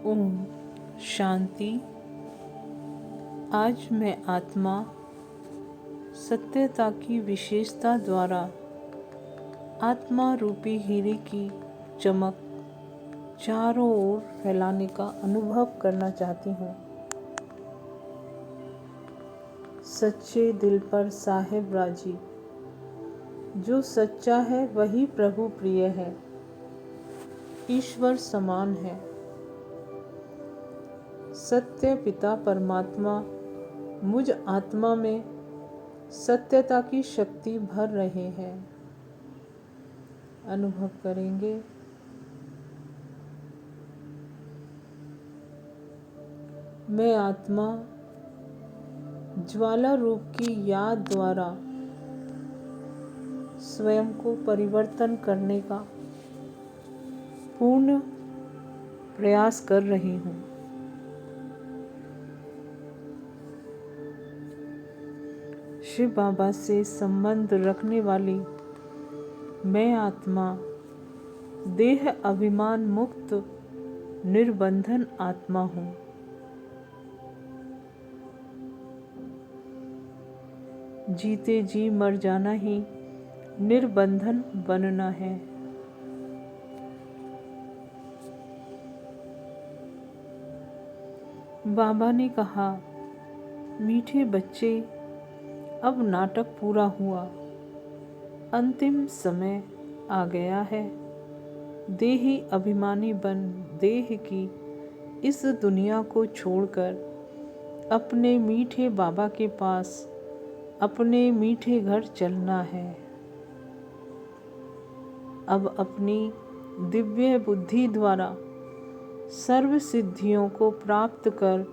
ओम शांति। आज मैं आत्मा सत्यता की विशेषता द्वारा आत्मा रूपी हीरे की चमक चारों ओर फैलाने का अनुभव करना चाहती हूँ। सच्चे दिल पर साहेब राजी। जो सच्चा है वही प्रभु प्रिय है, ईश्वर समान है। सत्य पिता परमात्मा मुझ आत्मा में सत्यता की शक्ति भर रहे हैं। अनुभव करेंगे। मैं आत्मा ज्वाला रूप की याद द्वारा स्वयं को परिवर्तन करने का पूर्ण प्रयास कर रही हूँ। शिव बाबा से संबंध रखने वाली मैं आत्मा देह अभिमान मुक्त निर्बंधन आत्मा हूँ। जीते जी मर जाना ही निर्बंधन बनना है। बाबा ने कहा, मीठे बच्चे, अब नाटक पूरा हुआ, अंतिम समय आ गया है। देही अभिमानी बन देह की इस दुनिया को छोड़कर अपने मीठे बाबा के पास अपने मीठे घर चलना है। अब अपनी दिव्य बुद्धि द्वारा सर्व सिद्धियों को प्राप्त कर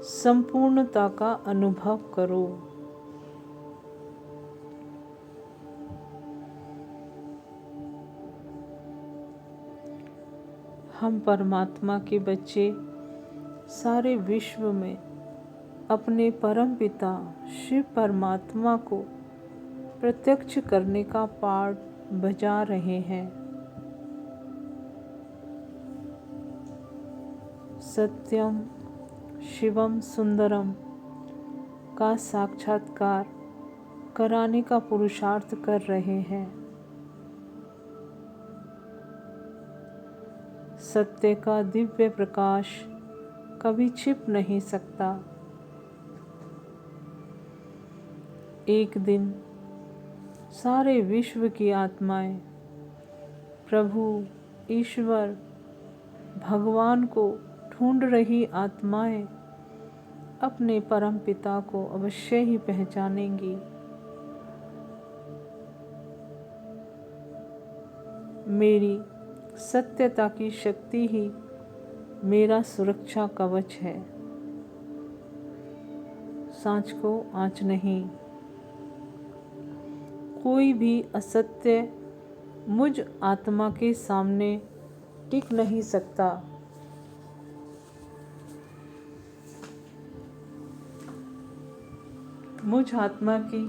संपूर्णता का अनुभव करो। हम परमात्मा के बच्चे सारे विश्व में अपने परम पिता शिव परमात्मा को प्रत्यक्ष करने का पाठ बजा रहे हैं। सत्यम शिवम सुंदरम का साक्षात्कार कराने का पुरुषार्थ कर रहे हैं। सत्य का दिव्य प्रकाश कभी छिप नहीं सकता। एक दिन सारे विश्व की आत्माएं प्रभु ईश्वर भगवान को ढूंढ रही आत्माएं अपने परम पिता को अवश्य ही पहचानेंगी। मेरी सत्यता की शक्ति ही मेरा सुरक्षा कवच है। सांच को आँच नहीं। कोई भी असत्य मुझ आत्मा के सामने टिक नहीं सकता। मुझ आत्मा की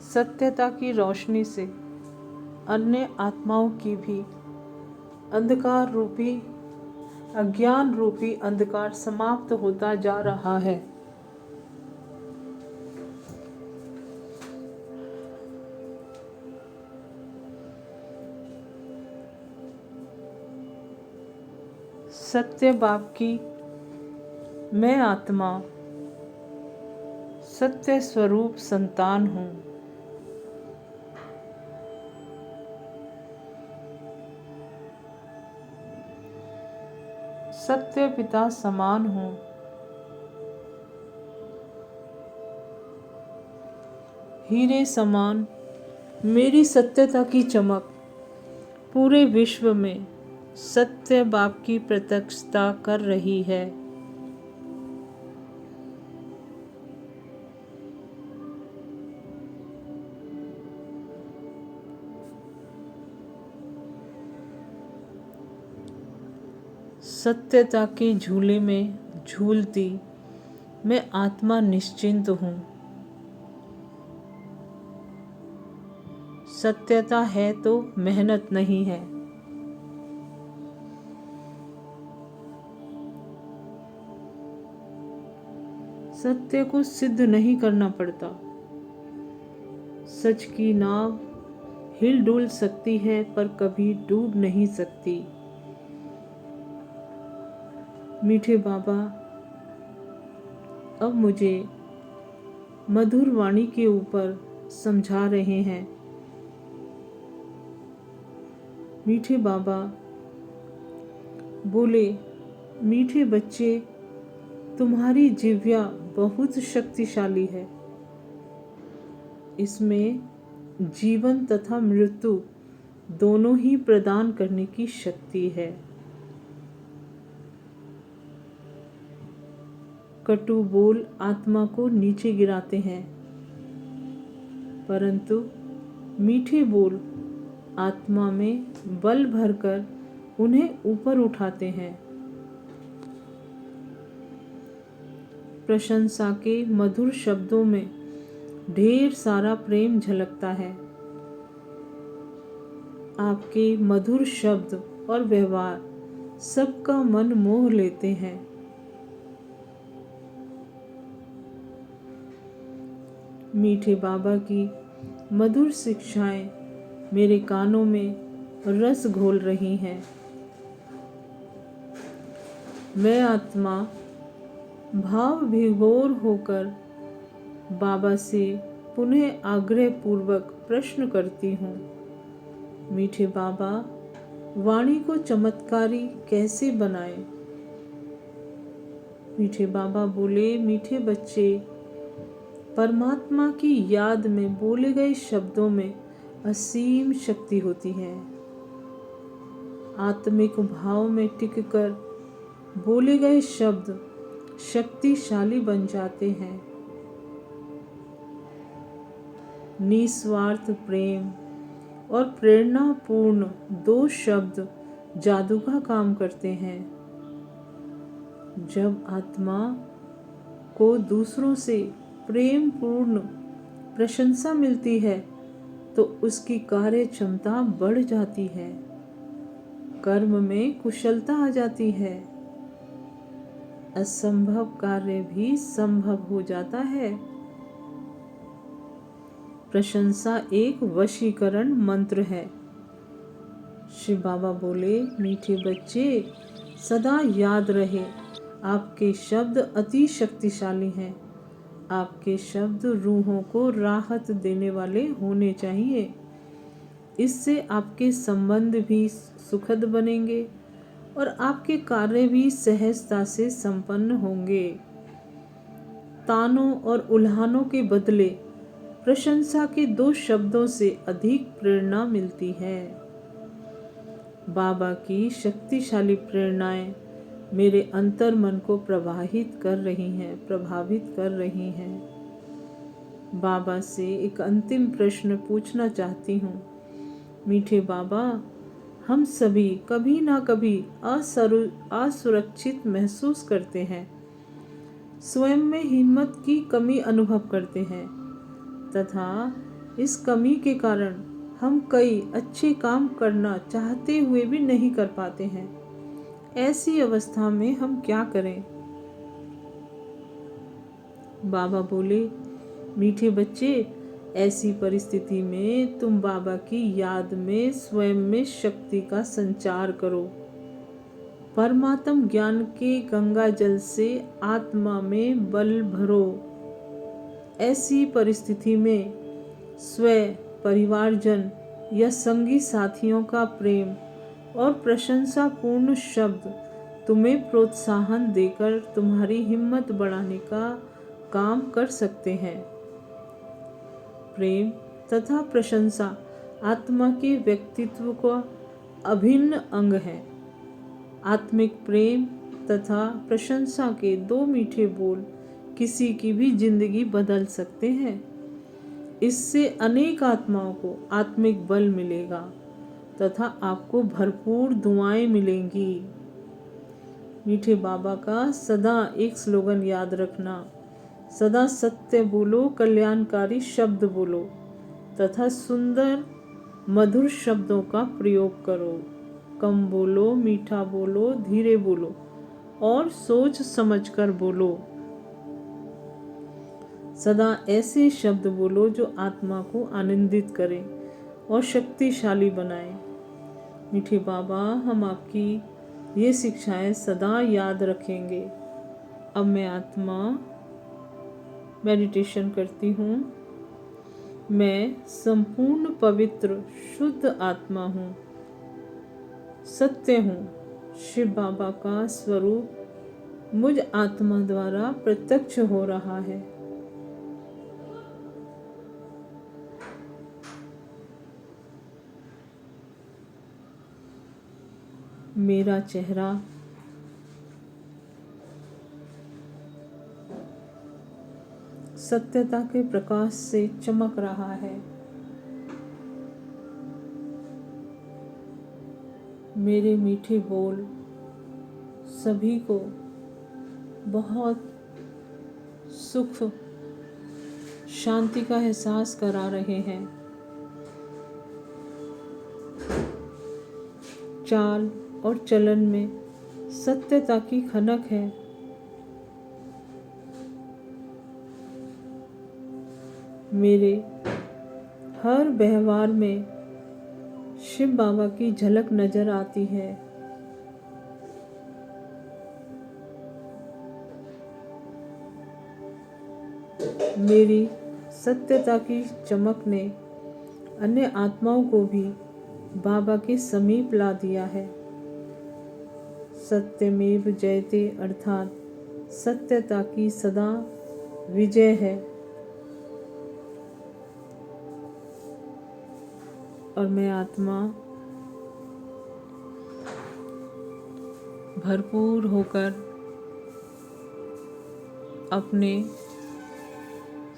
सत्यता की रोशनी से अन्य आत्माओं की भी अंधकार रूपी अज्ञान रूपी अंधकार समाप्त होता जा रहा है। सत्य बाप की मैं आत्मा सत्य स्वरूप संतान हूँ। सत्य पिता समान हूँ। हीरे समान मेरी सत्यता की चमक पूरे विश्व में सत्य बाप की प्रत्यक्षता कर रही है। सत्यता के झूले में झूलती मैं आत्मा निश्चिंत हूँ। सत्यता है तो मेहनत नहीं है। सत्य को सिद्ध नहीं करना पड़ता। सच की नाव हिल डुल सकती है पर कभी डूब नहीं सकती। मीठे बाबा अब मुझे मधुर वाणी के ऊपर समझा रहे हैं। मीठे बाबा बोले, मीठे बच्चे, तुम्हारी जिह्वा बहुत शक्तिशाली है। इसमें जीवन तथा मृत्यु दोनों ही प्रदान करने की शक्ति है। कटु बोल आत्मा को नीचे गिराते हैं, परंतु मीठे बोल आत्मा में बल भरकर उन्हें ऊपर उठाते हैं। प्रशंसा के मधुर शब्दों में ढेर सारा प्रेम झलकता है। आपके मधुर शब्द और व्यवहार सबका मन मोह लेते हैं। मीठे बाबा की मधुर शिक्षाएं मेरे कानों में रस घोल रही हैं। मैं आत्मा भाव विभोर होकर बाबा से पुनः आग्रह पूर्वक प्रश्न करती हूँ। मीठे बाबा, वाणी को चमत्कारी कैसे बनाए? मीठे बाबा बोले, मीठे बच्चे, परमात्मा की याद में बोले गए शब्दों में असीम शक्ति होती है। आत्मिक भाव में टिककर बोले गए शब्द शक्तिशाली बन जाते हैं। निस्वार्थ प्रेम और प्रेरणापूर्ण दो शब्द जादू का काम करते हैं। जब आत्मा को दूसरों से प्रेम पूर्ण प्रशंसा मिलती है तो उसकी कार्य क्षमता बढ़ जाती है, कर्म में कुशलता आ जाती है, असंभव कार्य भी संभव हो जाता है। प्रशंसा एक वशीकरण मंत्र है। शिव बाबा बोले, मीठे बच्चे, सदा याद रहे, आपके शब्द अति शक्तिशाली हैं। आपके शब्द रूहों को राहत देने वाले होने चाहिए। इससे आपके संबंध भी सुखद बनेंगे और आपके कार्य भी सहजता से संपन्न होंगे। तानों और उल्हानों के बदले प्रशंसा के दो शब्दों से अधिक प्रेरणा मिलती है। बाबा की शक्तिशाली प्रेरणाएं मेरे अंतर मन को प्रभावित कर रही हैं। बाबा से एक अंतिम प्रश्न पूछना चाहती हूँ। मीठे बाबा, हम सभी कभी ना कभी असुरक्षित महसूस करते हैं, स्वयं में हिम्मत की कमी अनुभव करते हैं तथा इस कमी के कारण हम कई अच्छे काम करना चाहते हुए भी नहीं कर पाते हैं। ऐसी अवस्था में हम क्या करें? बाबा बोले, मीठे बच्चे, ऐसी परिस्थिति में तुम बाबा की याद में स्वयं में शक्ति का संचार करो। परमात्म ज्ञान के गंगा जल से आत्मा में बल भरो। ऐसी परिस्थिति में स्वयं, परिवारजन या संगी साथियों का प्रेम और प्रशंसा पूर्ण शब्द तुम्हें प्रोत्साहन देकर तुम्हारी हिम्मत बढ़ाने का काम कर सकते हैं। प्रेम तथा प्रशंसा आत्मा के व्यक्तित्व का अभिन्न अंग है। आत्मिक प्रेम तथा प्रशंसा के दो मीठे बोल किसी की भी जिंदगी बदल सकते हैं। इससे अनेक आत्माओं को आत्मिक बल मिलेगा तथा आपको भरपूर दुआएं मिलेंगी। मीठे बाबा का सदा एक स्लोगन याद रखना, सदा सत्य बोलो, कल्याणकारी शब्द बोलो तथा सुंदर मधुर शब्दों का प्रयोग करो। कम बोलो, मीठा बोलो, धीरे बोलो और सोच समझकर बोलो। सदा ऐसे शब्द बोलो जो आत्मा को आनंदित करें और शक्तिशाली बनाएं। मीठे बाबा, हम आपकी ये शिक्षाएं सदा याद रखेंगे। अब मैं आत्मा मेडिटेशन करती हूँ। मैं संपूर्ण पवित्र शुद्ध आत्मा हूँ, सत्य हूँ। शिव बाबा का स्वरूप मुझ आत्मा द्वारा प्रत्यक्ष हो रहा है। मेरा चेहरा सत्यता के प्रकाश से चमक रहा है। मेरे मीठे बोल सभी को बहुत सुख, शांति का एहसास करा रहे हैं। चाल और चलन में सत्यता की खनक है। मेरे हर व्यवहार में शिव बाबा की झलक नजर आती है। मेरी सत्यता की चमक ने अन्य आत्माओं को भी बाबा के समीप ला दिया है। सत्यमेव जयते अर्थात सत्यता की सदा विजय है। और मैं आत्मा भरपूर होकर अपने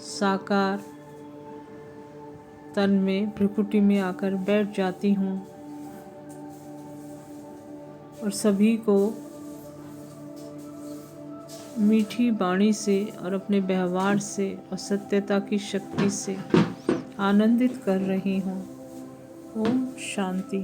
साकार तन में भ्रिकुटी में आकर बैठ जाती हूँ और सभी को मीठी वाणी से और अपने व्यवहार से और सत्यता की शक्ति से आनंदित कर रही हूँ। ओम शांति।